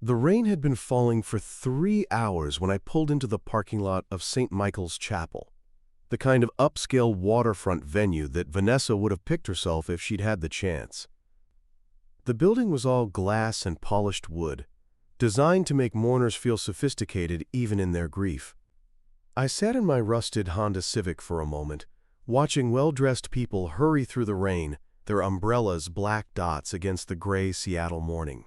The rain had been falling for 3 hours when I pulled into the parking lot of St. Michael's Chapel, the kind of upscale waterfront venue that Vanessa would have picked herself if she'd had the chance. The building was all glass and polished wood, designed to make mourners feel sophisticated even in their grief. I sat in my rusted Honda Civic for a moment, watching well-dressed people hurry through the rain, their umbrellas black dots against the gray Seattle morning.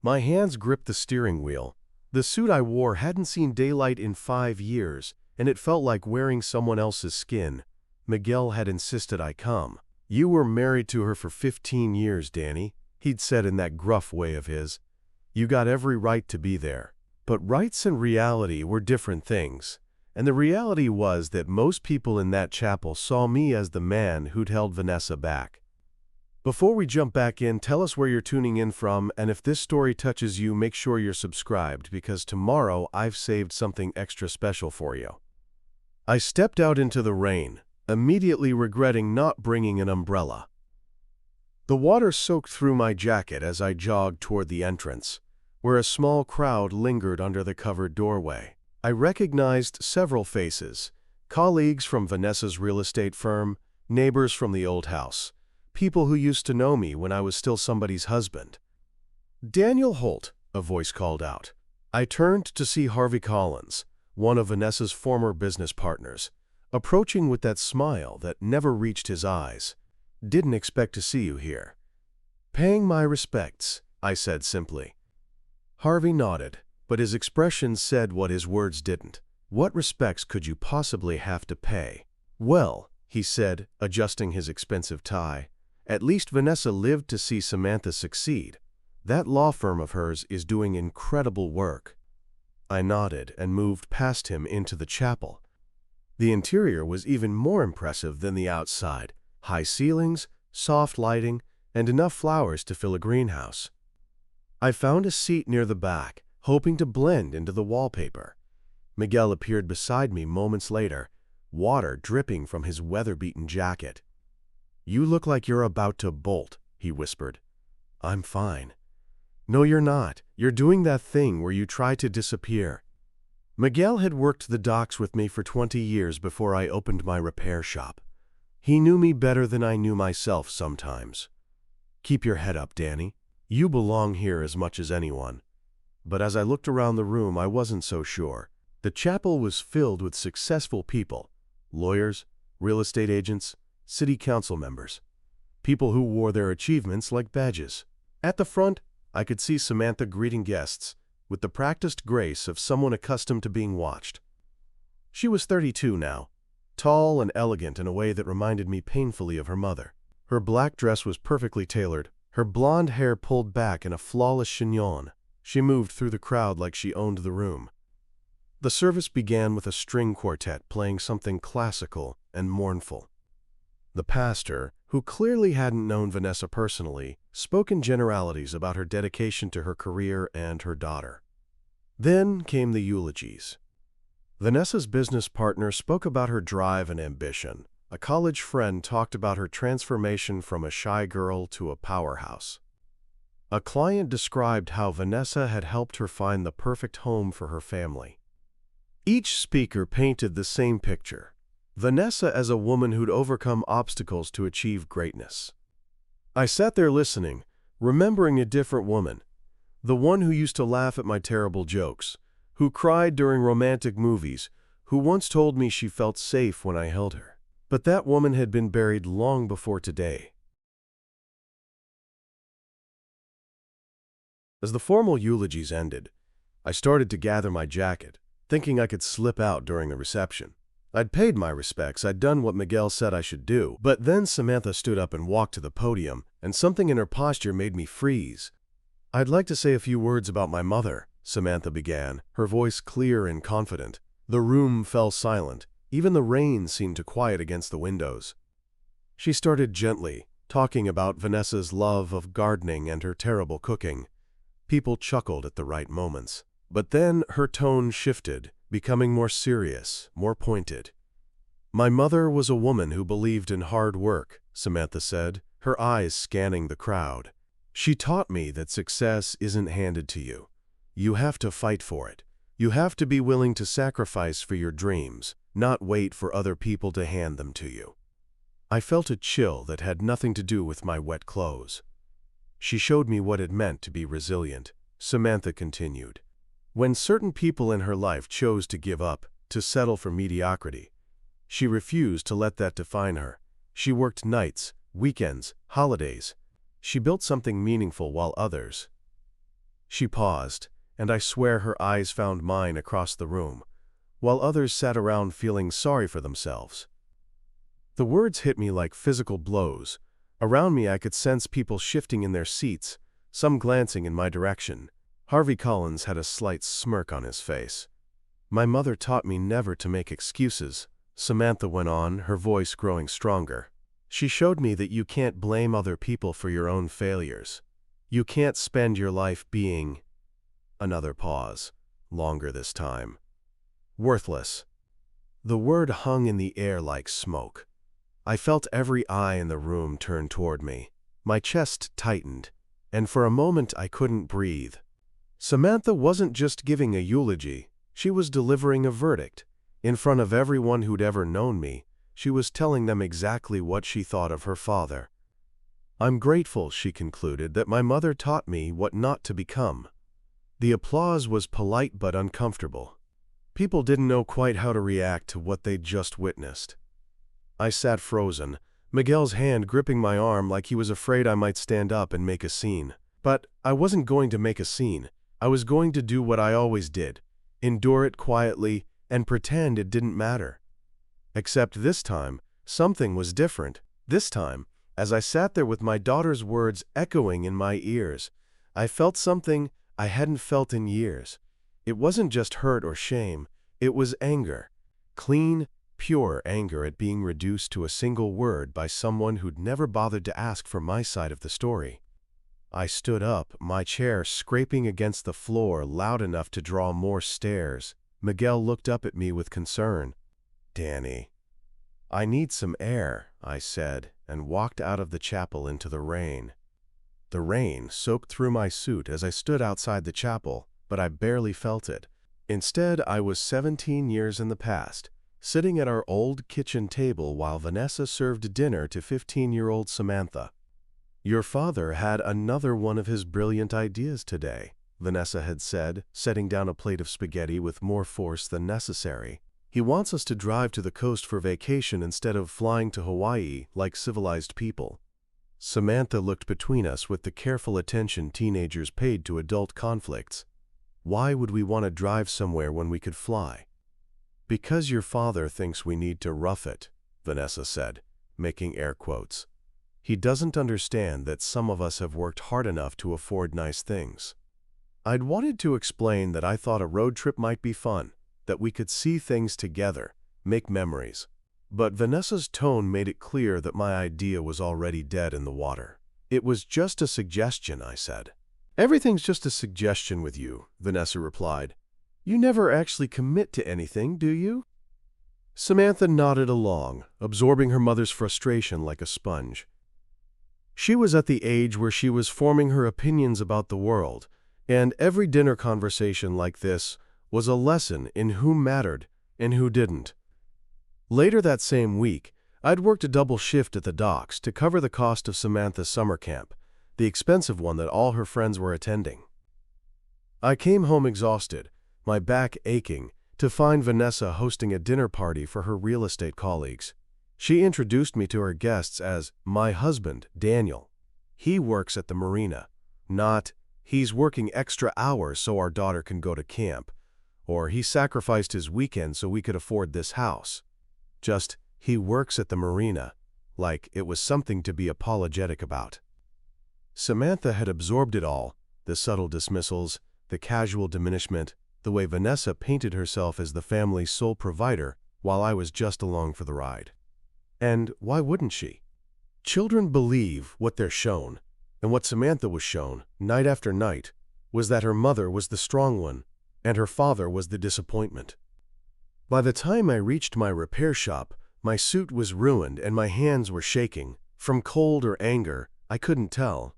My hands gripped the steering wheel. The suit I wore hadn't seen daylight in 5 years, and it felt like wearing someone else's skin. Miguel had insisted I come. "You were married to her for 15 years, Danny," he'd said in that gruff way of his. "You got every right to be there." But rights and reality were different things, and the reality was that most people in that chapel saw me as the man who'd held Vanessa back. Before we jump back in, tell us where you're tuning in from, and if this story touches you, make sure you're subscribed, because tomorrow I've saved something extra special for you. I stepped out into the rain, immediately regretting not bringing an umbrella. The water soaked through my jacket as I jogged toward the entrance, where a small crowd lingered under the covered doorway. I recognized several faces: colleagues from Vanessa's real estate firm, neighbors from the old house, people who used to know me when I was still somebody's husband. "Daniel Holt," a voice called out. I turned to see Harvey Collins, one of Vanessa's former business partners, approaching with that smile that never reached his eyes. "Didn't expect to see you here." "Paying my respects," I said simply. Harvey nodded, but his expression said what his words didn't. "What respects could you possibly have to pay?" "Well," he said, adjusting his expensive tie, "at least Vanessa lived to see Samantha succeed. That law firm of hers is doing incredible work." I nodded and moved past him into the chapel. The interior was even more impressive than the outside: high ceilings, soft lighting, and enough flowers to fill a greenhouse. I found a seat near the back, hoping to blend into the wallpaper. Miguel appeared beside me moments later, water dripping from his weather-beaten jacket. "You look like you're about to bolt," he whispered. "I'm fine." "No, you're not. You're doing that thing where you try to disappear." Miguel had worked the docks with me for 20 years before I opened my repair shop. He knew me better than I knew myself sometimes. "Keep your head up, Danny. You belong here as much as anyone." But as I looked around the room, I wasn't so sure. The chapel was filled with successful people: lawyers, real estate agents, city council members, people who wore their achievements like badges. At the front, I could see Samantha greeting guests with the practiced grace of someone accustomed to being watched. She was 32 now, tall and elegant in a way that reminded me painfully of her mother. Her black dress was perfectly tailored, her blonde hair pulled back in a flawless chignon. She moved through the crowd like she owned the room. The service began with a string quartet playing something classical and mournful. The pastor, who clearly hadn't known Vanessa personally, spoke in generalities about her dedication to her career and her daughter. Then came the eulogies. Vanessa's business partner spoke about her drive and ambition. A college friend talked about her transformation from a shy girl to a powerhouse. A client described how Vanessa had helped her find the perfect home for her family. Each speaker painted the same picture: Vanessa as a woman who'd overcome obstacles to achieve greatness. I sat there listening, remembering a different woman, the one who used to laugh at my terrible jokes, who cried during romantic movies, who once told me she felt safe when I held her. But that woman had been buried long before today. As the formal eulogies ended, I started to gather my jacket, thinking I could slip out during the reception. I'd paid my respects, I'd done what Miguel said I should do, but then Samantha stood up and walked to the podium, and something in her posture made me freeze. "I'd like to say a few words about my mother," Samantha began, her voice clear and confident. The room fell silent. Even the rain seemed to quiet against the windows. She started gently, talking about Vanessa's love of gardening and her terrible cooking. People chuckled at the right moments. But then her tone shifted, becoming more serious, more pointed. "My mother was a woman who believed in hard work," Samantha said, her eyes scanning the crowd. "She taught me that success isn't handed to you. You have to fight for it. You have to be willing to sacrifice for your dreams, not wait for other people to hand them to you. I felt a chill that had nothing to do with my wet clothes. She showed me what it meant to be resilient, Samantha continued. When certain people in her life chose to give up, to settle for mediocrity, she refused to let that define her. She worked nights, weekends, holidays. She built something meaningful while others. She paused, and I swear her eyes found mine across the room, while others sat around feeling sorry for themselves. The words hit me like physical blows. Around me I could sense people shifting in their seats, some glancing in my direction. Harvey Collins had a slight smirk on his face. My mother taught me never to make excuses, Samantha went on, her voice growing stronger. She showed me that you can't blame other people for your own failures. You can't spend your life being… Another pause, longer this time. Worthless. The word hung in the air like smoke. I felt every eye in the room turn toward me. My chest tightened, and for a moment I couldn't breathe. Samantha wasn't just giving a eulogy, she was delivering a verdict. In front of everyone who'd ever known me, she was telling them exactly what she thought of her father. I'm grateful, she concluded, that my mother taught me what not to become. The applause was polite but uncomfortable. People didn't know quite how to react to what they'd just witnessed. I sat frozen, Miguel's hand gripping my arm like he was afraid I might stand up and make a scene. But I wasn't going to make a scene. I was going to do what I always did, endure it quietly and pretend it didn't matter. Except this time, something was different. This time, as I sat there with my daughter's words echoing in my ears, I felt something I hadn't felt in years. It wasn't just hurt or shame, it was anger. Clean, pure anger at being reduced to a single word by someone who'd never bothered to ask for my side of the story. I stood up, my chair scraping against the floor loud enough to draw more stares. Miguel looked up at me with concern. "Danny." "I need some air," I said, and walked out of the chapel into the rain. The rain soaked through my suit as I stood outside the chapel, but I barely felt it. Instead, I was 17 years in the past, sitting at our old kitchen table while Vanessa served dinner to 15-year-old Samantha. "Your father had another one of his brilliant ideas today," Vanessa had said, setting down a plate of spaghetti with more force than necessary. "He wants us to drive to the coast for vacation instead of flying to Hawaii like civilized people." Samantha looked between us with the careful attention teenagers paid to adult conflicts. "Why would we want to drive somewhere when we could fly?" "Because your father thinks we need to rough it," Vanessa said, making air quotes. "He doesn't understand that some of us have worked hard enough to afford nice things." I'd wanted to explain that I thought a road trip might be fun, that we could see things together, make memories. But Vanessa's tone made it clear that my idea was already dead in the water. "It was just a suggestion," I said. "Everything's just a suggestion with you," Vanessa replied. "You never actually commit to anything, do you?" Samantha nodded along, absorbing her mother's frustration like a sponge. She was at the age where she was forming her opinions about the world, and every dinner conversation like this was a lesson in who mattered and who didn't. Later that same week, I'd worked a double shift at the docks to cover the cost of Samantha's summer camp, the expensive one that all her friends were attending. I came home exhausted, my back aching, to find Vanessa hosting a dinner party for her real estate colleagues. She introduced me to her guests as my husband, Daniel. He works at the marina, not he's working extra hours so our daughter can go to camp, or he sacrificed his weekend so we could afford this house. Just, he works at the marina, like it was something to be apologetic about. Samantha had absorbed it all, the subtle dismissals, the casual diminishment, the way Vanessa painted herself as the family's sole provider while I was just along for the ride. And why wouldn't she? Children believe what they're shown, and what Samantha was shown, night after night, was that her mother was the strong one, and her father was the disappointment. By the time I reached my repair shop, my suit was ruined and my hands were shaking. From cold or anger, I couldn't tell.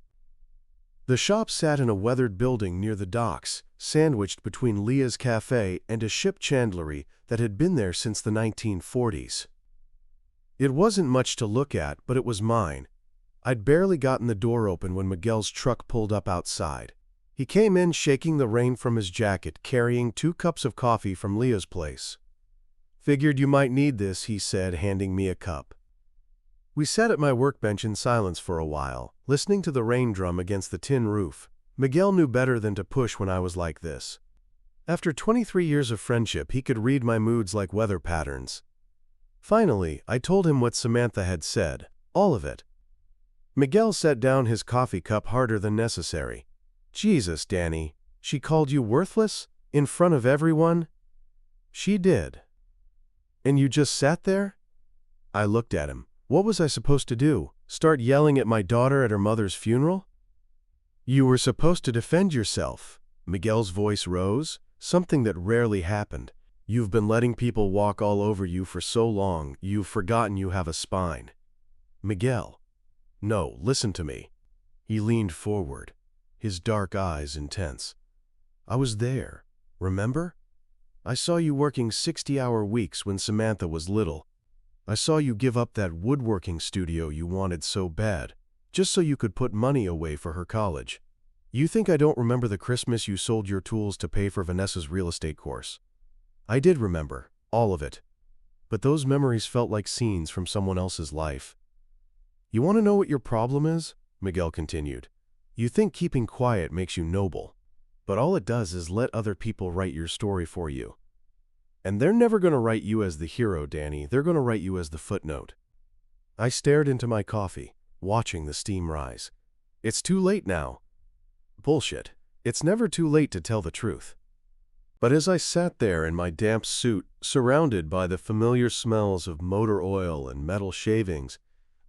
The shop sat in a weathered building near the docks, sandwiched between Leah's cafe and a ship chandlery that had been there since the 1940s. It wasn't much to look at, but it was mine. I'd barely gotten the door open when Miguel's truck pulled up outside. He came in shaking the rain from his jacket, carrying 2 cups of coffee from Leah's place. "Figured you might need this," he said, handing me a cup. We sat at my workbench in silence for a while, listening to the rain drum against the tin roof. Miguel knew better than to push when I was like this. After 23 years of friendship, he could read my moods like weather patterns. Finally, I told him what Samantha had said, all of it. Miguel set down his coffee cup harder than necessary. "Jesus, Danny, she called you worthless? In front of everyone?" "She did." "And you just sat there?" I looked at him. What was I supposed to do? Start yelling at my daughter at her mother's funeral? "You were supposed to defend yourself." Miguel's voice rose, something that rarely happened. "You've been letting people walk all over you for so long, you've forgotten you have a spine." "Miguel." "No, listen to me." He leaned forward, his dark eyes intense. "I was there, remember? I saw you working 60-hour weeks when Samantha was little. I saw you give up that woodworking studio you wanted so bad, just so you could put money away for her college. You think I don't remember the Christmas you sold your tools to pay for Vanessa's real estate course? I did remember, all of it. But those memories felt like scenes from someone else's life. You want to know what your problem is?" Miguel continued. "You think keeping quiet makes you noble, but all it does is let other people write your story for you. And they're never going to write you as the hero, Danny. They're going to write you as the footnote." I stared into my coffee, watching the steam rise. "It's too late now." Bullshit. It's never too late to tell the truth. But as I sat there in my damp suit, surrounded by the familiar smells of motor oil and metal shavings,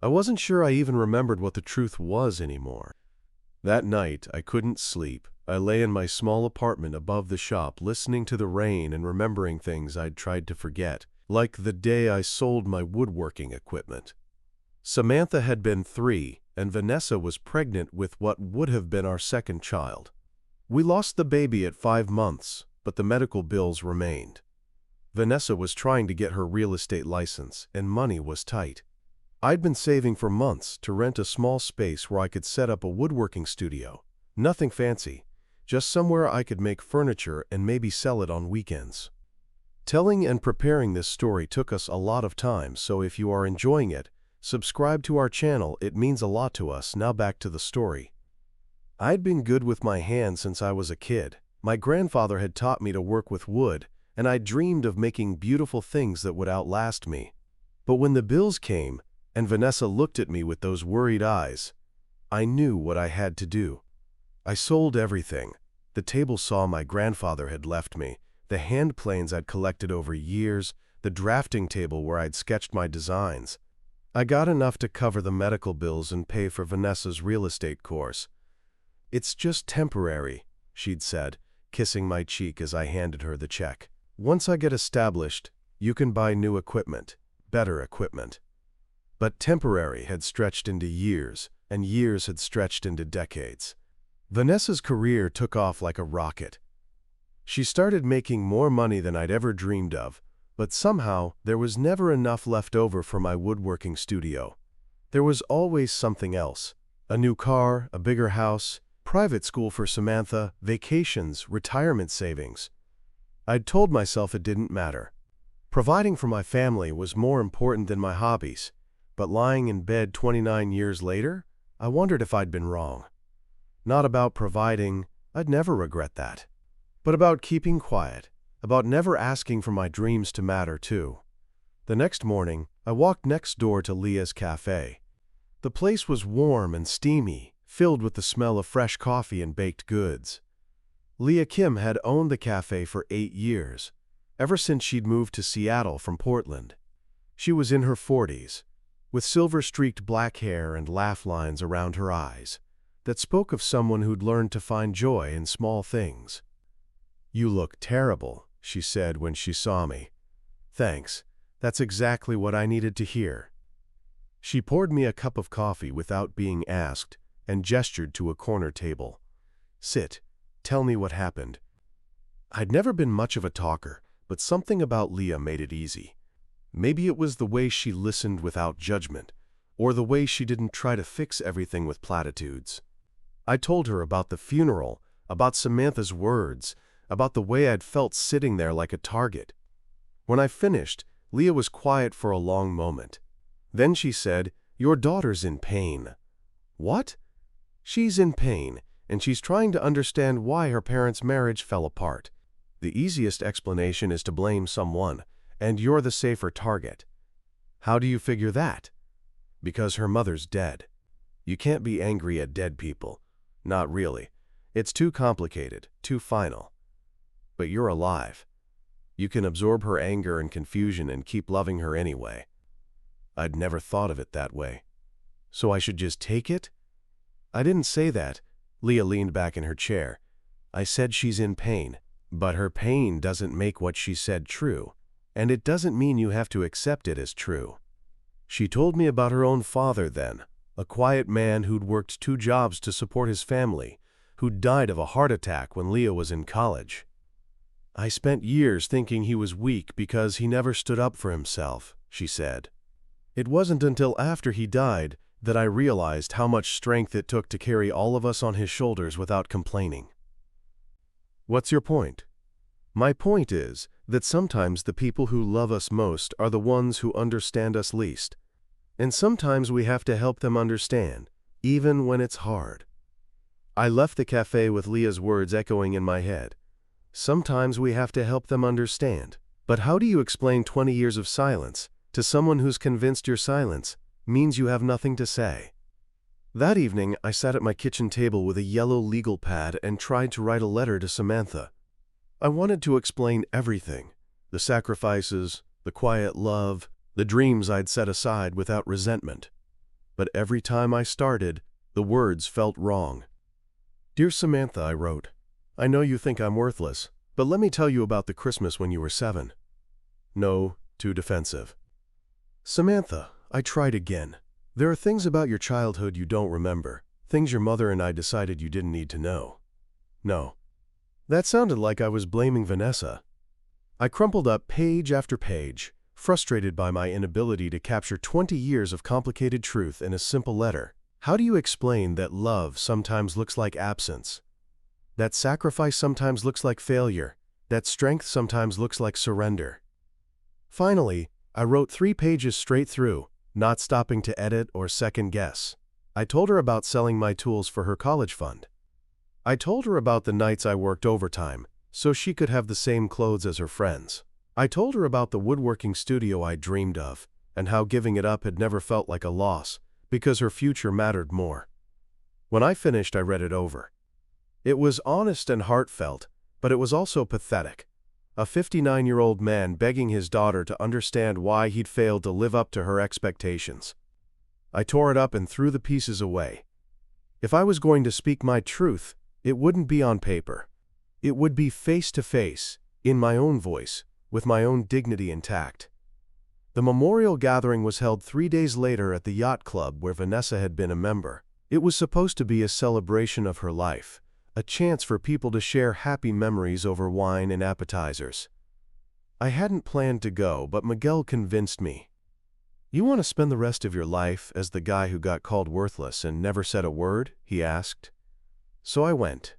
I wasn't sure I even remembered what the truth was anymore. That night, I couldn't sleep. I lay in my small apartment above the shop, listening to the rain and remembering things I'd tried to forget, like the day I sold my woodworking equipment. Samantha had been 3, and Vanessa was pregnant with what would have been our second child. We lost the baby at 5 months, but the medical bills remained. Vanessa was trying to get her real estate license, and money was tight. I'd been saving for months to rent a small space where I could set up a woodworking studio. Nothing fancy, just somewhere I could make furniture and maybe sell it on weekends. Telling and preparing this story took us a lot of time, so if you are enjoying it, subscribe to our channel. It means a lot to us. Now back to the story. I'd been good with my hands since I was a kid. My grandfather had taught me to work with wood, and I dreamed of making beautiful things that would outlast me. But when the bills came, and Vanessa looked at me with those worried eyes, I knew what I had to do. I sold everything. The table saw my grandfather had left me, the hand planes I'd collected over years, the drafting table where I'd sketched my designs. I got enough to cover the medical bills and pay for Vanessa's real estate course. "It's just temporary," she'd said, kissing my cheek as I handed her the check. "Once I get established, you can buy new equipment, better equipment." But temporary had stretched into years, and years had stretched into decades. Vanessa's career took off like a rocket. She started making more money than I'd ever dreamed of, but somehow there was never enough left over for my woodworking studio. There was always something else: a new car, a bigger house, private school for Samantha, vacations, retirement savings. I'd told myself it didn't matter. Providing for my family was more important than my hobbies, but lying in bed 29 years later, I wondered if I'd been wrong. Not about providing, I'd never regret that. But about keeping quiet, about never asking for my dreams to matter too. The next morning, I walked next door to Leah's cafe. The place was warm and steamy, filled with the smell of fresh coffee and baked goods. Leah Kim had owned the cafe for 8 years, ever since she'd moved to Seattle from Portland. She was in her 40s, with silver-streaked black hair and laugh lines around her eyes that spoke of someone who'd learned to find joy in small things. "You look terrible," she said when she saw me. "Thanks. That's exactly what I needed to hear." She poured me a cup of coffee without being asked, and gestured to a corner table. "Sit. Tell me what happened." I'd never been much of a talker, but something about Leah made it easy. Maybe it was the way she listened without judgment, or the way she didn't try to fix everything with platitudes. I told her about the funeral, about Samantha's words, about the way I'd felt sitting there like a target. When I finished, Leah was quiet for a long moment. Then she said, "Your daughter's in pain." "What?" "She's in pain, and she's trying to understand why her parents' marriage fell apart. The easiest explanation is to blame someone, and you're the safer target." "How do you figure that?" "Because her mother's dead. You can't be angry at dead people. Not really. It's too complicated, too final. But you're alive. You can absorb her anger and confusion and keep loving her anyway." I'd never thought of it that way. "So I should just take it?" "I didn't say that." Leah leaned back in her chair. "I said she's in pain. But her pain doesn't make what she said true, and it doesn't mean you have to accept it as true." She told me about her own father then, a quiet man who'd worked 2 jobs to support his family, who'd died of a heart attack when Leah was in college. "I spent years thinking he was weak because he never stood up for himself," she said. "It wasn't until after he died that I realized how much strength it took to carry all of us on his shoulders without complaining." "What's your point?" "My point is that sometimes the people who love us most are the ones who understand us least. And sometimes we have to help them understand, even when it's hard." I left the cafe with Leah's words echoing in my head. Sometimes we have to help them understand. But how do you explain 20 years of silence to someone who's convinced your silence means you have nothing to say? That evening, I sat at my kitchen table with a yellow legal pad and tried to write a letter to Samantha. I wanted to explain everything: the sacrifices, the quiet love, the dreams I'd set aside without resentment. But every time I started, the words felt wrong. "Dear Samantha," I wrote, "I know you think I'm worthless, but let me tell you about the Christmas when you were 7. No, too defensive. "Samantha," I tried again. "There are things about your childhood you don't remember, things your mother and I decided you didn't need to know." No. That sounded like I was blaming Vanessa. I crumpled up page after page, frustrated by my inability to capture 20 years of complicated truth in a simple letter. How do you explain that love sometimes looks like absence? That sacrifice sometimes looks like failure? That strength sometimes looks like surrender? Finally, I wrote 3 pages straight through, not stopping to edit or second guess. I told her about selling my tools for her college fund. I told her about the nights I worked overtime, so she could have the same clothes as her friends. I told her about the woodworking studio I dreamed of, and how giving it up had never felt like a loss, because her future mattered more. When I finished, I read it over. It was honest and heartfelt, but it was also pathetic. A 59-year-old man begging his daughter to understand why he'd failed to live up to her expectations. I tore it up and threw the pieces away. If I was going to speak my truth, it wouldn't be on paper. It would be face to face, in my own voice, with my own dignity intact. The memorial gathering was held 3 days later at the yacht club where Vanessa had been a member. It was supposed to be a celebration of her life, a chance for people to share happy memories over wine and appetizers. I hadn't planned to go, but Miguel convinced me. "You want to spend the rest of your life as the guy who got called worthless and never said a word?" he asked. So I went.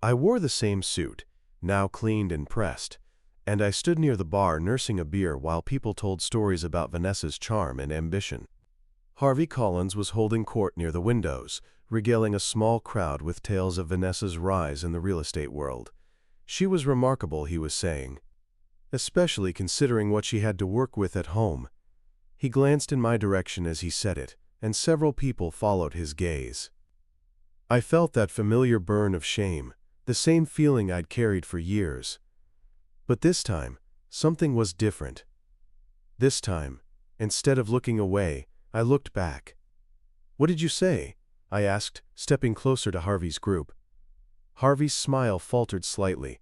I wore the same suit, now cleaned and pressed, and I stood near the bar nursing a beer while people told stories about Vanessa's charm and ambition. Harvey Collins was holding court near the windows, regaling a small crowd with tales of Vanessa's rise in the real estate world. She was remarkable, he was saying, especially considering what she had to work with at home. He glanced in my direction as he said it, and several people followed his gaze. I felt that familiar burn of shame, the same feeling I'd carried for years. But this time, something was different. This time, instead of looking away, I looked back. "What did you say?" I asked, stepping closer to Harvey's group. Harvey's smile faltered slightly.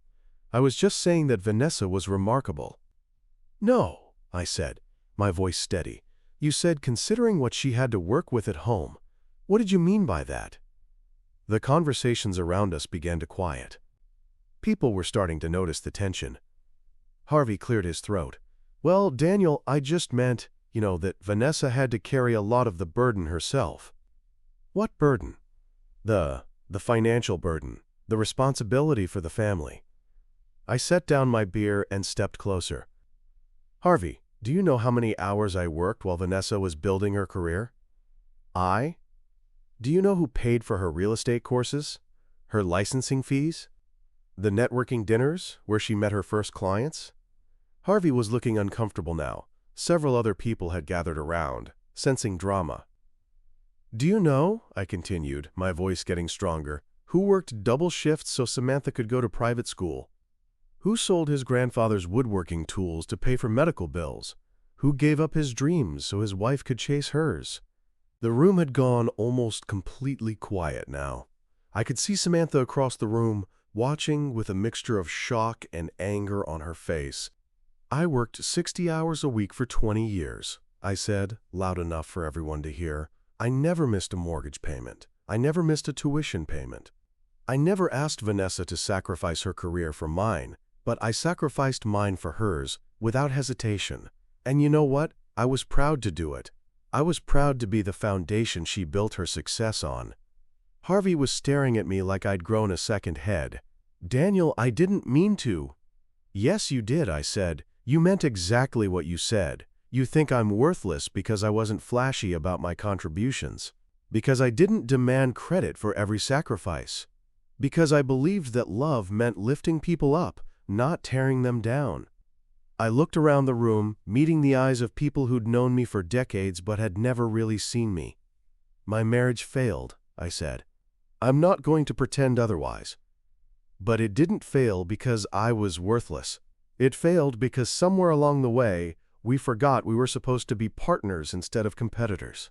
"I was just saying that Vanessa was remarkable." "No," I said, my voice steady. "You said considering what she had to work with at home. What did you mean by that? The conversations around us began to quiet. People were starting to notice the tension. Harvey cleared his throat. Well, Daniel, I just meant, that Vanessa had to carry a lot of the burden herself. What burden? The financial burden, the responsibility for the family. I set down my beer and stepped closer. Harvey, do you know how many hours I worked while Vanessa was building her career? Do you know who paid for her real estate courses? Her licensing fees? The networking dinners where she met her first clients? Harvey was looking uncomfortable now. Several other people had gathered around, sensing drama. Do you know, I continued, my voice getting stronger, who worked double shifts so Samantha could go to private school? Who sold his grandfather's woodworking tools to pay for medical bills? Who gave up his dreams so his wife could chase hers? The room had gone almost completely quiet now. I could see Samantha across the room, watching with a mixture of shock and anger on her face. I worked 60 hours a week for 20 years, I said, loud enough for everyone to hear. I never missed a mortgage payment. I never missed a tuition payment. I never asked Vanessa to sacrifice her career for mine, but I sacrificed mine for hers, without hesitation. And you know what? I was proud to do it. I was proud to be the foundation she built her success on. Harvey was staring at me like I'd grown a second head. Daniel, I didn't mean to. Yes, you did, I said. You meant exactly what you said. You think I'm worthless because I wasn't flashy about my contributions. Because I didn't demand credit for every sacrifice. Because I believed that love meant lifting people up, not tearing them down. I looked around the room, meeting the eyes of people who'd known me for decades but had never really seen me. My marriage failed, I said. I'm not going to pretend otherwise. But it didn't fail because I was worthless. It failed because somewhere along the way, we forgot we were supposed to be partners instead of competitors.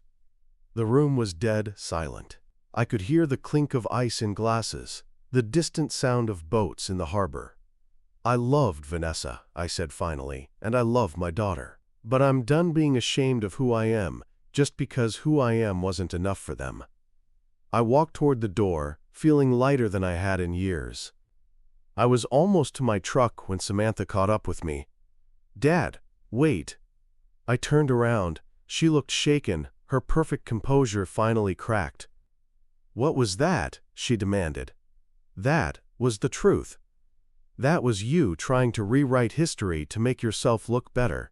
The room was dead silent. I could hear the clink of ice in glasses, the distant sound of boats in the harbor. I loved Vanessa, I said finally, and I love my daughter. But I'm done being ashamed of who I am, just because who I am wasn't enough for them. I walked toward the door, feeling lighter than I had in years. I was almost to my truck when Samantha caught up with me. Dad, wait. I turned around. She looked shaken, her perfect composure finally cracked. What was that? She demanded. That was the truth. That was you trying to rewrite history to make yourself look better.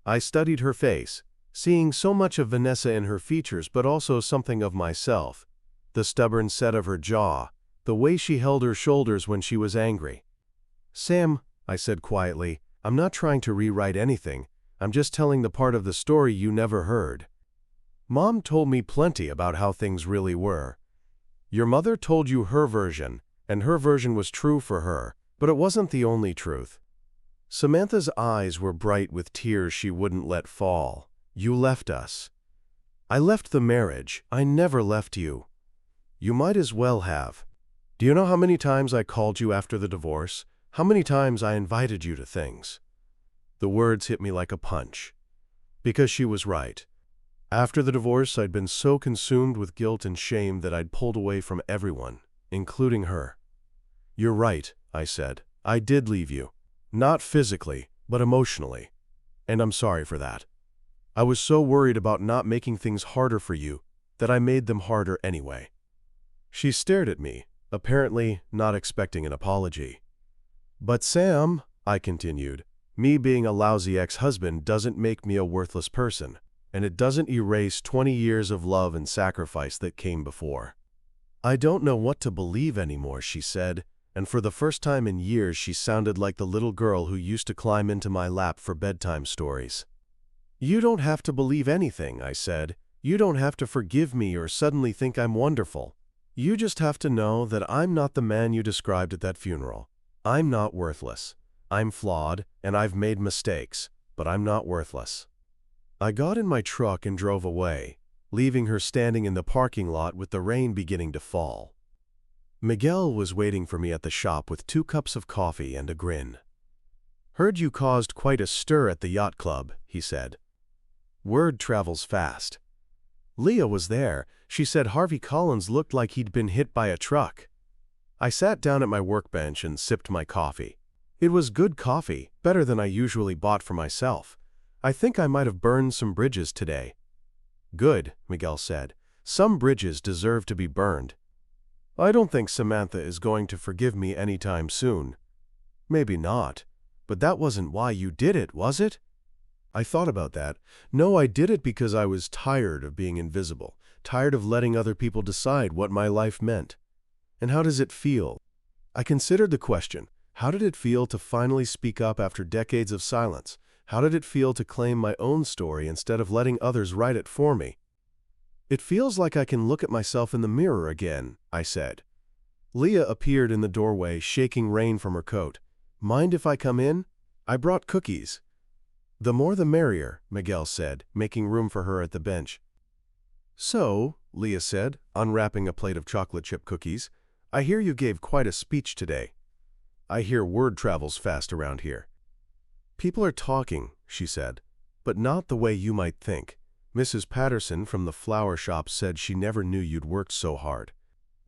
I studied her face, seeing so much of Vanessa in her features but also something of myself. The stubborn set of her jaw, the way she held her shoulders when she was angry. Sam, I said quietly, I'm not trying to rewrite anything. I'm just telling the part of the story you never heard. Mom told me plenty about how things really were. Your mother told you her version, and her version was true for her. But it wasn't the only truth. Samantha's eyes were bright with tears she wouldn't let fall. You left us. I left the marriage. I never left you. You might as well have. Do you know how many times I called you after the divorce? How many times I invited you to things? The words hit me like a punch. Because she was right. After the divorce, I'd been so consumed with guilt and shame that I'd pulled away from everyone, including her. You're right, I said. I did leave you. Not physically, but emotionally. And I'm sorry for that. I was so worried about not making things harder for you that I made them harder anyway. She stared at me, apparently not expecting an apology. But Sam, I continued, me being a lousy ex-husband doesn't make me a worthless person, and it doesn't erase 20 years of love and sacrifice that came before. I don't know what to believe anymore, she said. And for the first time in years she sounded like the little girl who used to climb into my lap for bedtime stories. You don't have to believe anything, I said. You don't have to forgive me or suddenly think I'm wonderful. You just have to know that I'm not the man you described at that funeral. I'm not worthless. I'm flawed, and I've made mistakes, but I'm not worthless. I got in my truck and drove away, leaving her standing in the parking lot with the rain beginning to fall. Miguel was waiting for me at the shop with 2 cups of coffee and a grin. Heard you caused quite a stir at the yacht club, he said. Word travels fast. Leah was there. She said Harvey Collins looked like he'd been hit by a truck. I sat down at my workbench and sipped my coffee. It was good coffee, better than I usually bought for myself. I think I might have burned some bridges today. Good, Miguel said. Some bridges deserve to be burned. I don't think Samantha is going to forgive me anytime soon. Maybe not. But that wasn't why you did it, was it? I thought about that. No, I did it because I was tired of being invisible, tired of letting other people decide what my life meant. And how does it feel? I considered the question. How did it feel to finally speak up after decades of silence? How did it feel to claim my own story instead of letting others write it for me? It feels like I can look at myself in the mirror again, I said. Leah appeared in the doorway, shaking rain from her coat. Mind if I come in? I brought cookies. The more the merrier, Miguel said, making room for her at the bench. So, Leah said, unwrapping a plate of chocolate chip cookies, I hear you gave quite a speech today. I hear word travels fast around here. People are talking, she said, but not the way you might think. Mrs. Patterson from the flower shop said she never knew you'd worked so hard.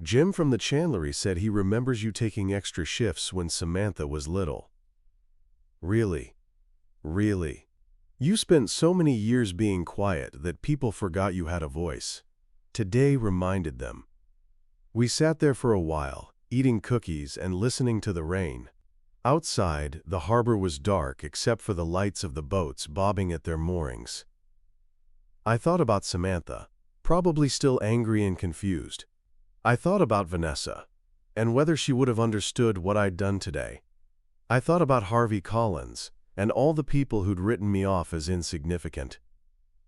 Jim from the chandlery said he remembers you taking extra shifts when Samantha was little. Really? Really? You spent so many years being quiet that people forgot you had a voice. Today reminded them. We sat there for a while, eating cookies and listening to the rain. Outside, the harbor was dark except for the lights of the boats bobbing at their moorings. I thought about Samantha, probably still angry and confused. I thought about Vanessa, and whether she would have understood what I'd done today. I thought about Harvey Collins, and all the people who'd written me off as insignificant.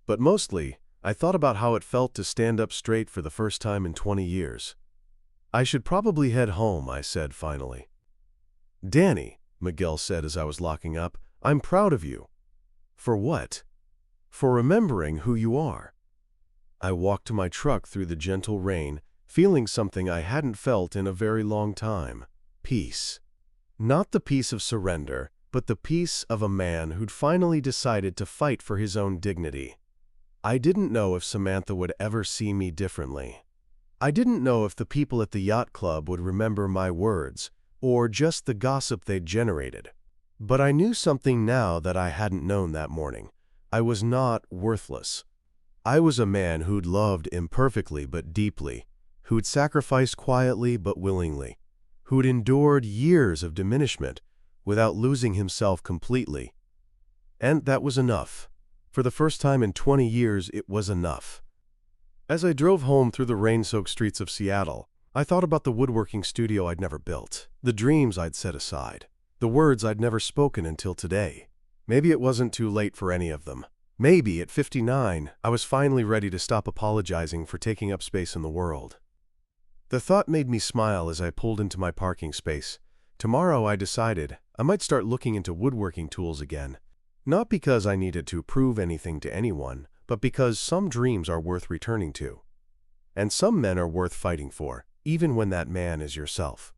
But mostly, I thought about how it felt to stand up straight for the first time in 20 years. I should probably head home, I said finally. Danny, Miguel said as I was locking up, I'm proud of you. For what? For remembering who you are. I walked to my truck through the gentle rain, feeling something I hadn't felt in a very long time. Peace. Not the peace of surrender, but the peace of a man who'd finally decided to fight for his own dignity. I didn't know if Samantha would ever see me differently. I didn't know if the people at the yacht club would remember my words, or just the gossip they'd generated. But I knew something now that I hadn't known that morning. I was not worthless. I was a man who'd loved imperfectly but deeply, who'd sacrificed quietly but willingly, who'd endured years of diminishment without losing himself completely. And that was enough. For the first time in 20 years, it was enough. As I drove home through the rain-soaked streets of Seattle, I thought about the woodworking studio I'd never built, the dreams I'd set aside, the words I'd never spoken until today. Maybe it wasn't too late for any of them. Maybe at 59, I was finally ready to stop apologizing for taking up space in the world. The thought made me smile as I pulled into my parking space. Tomorrow, I decided, I might start looking into woodworking tools again. Not because I needed to prove anything to anyone, but because some dreams are worth returning to. And some men are worth fighting for, even when that man is yourself.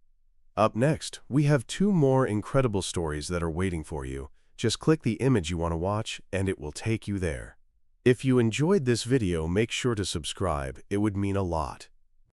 Up next, we have 2 more incredible stories that are waiting for you. Just click the image you want to watch, and it will take you there. If you enjoyed this video, make sure to subscribe. It would mean a lot.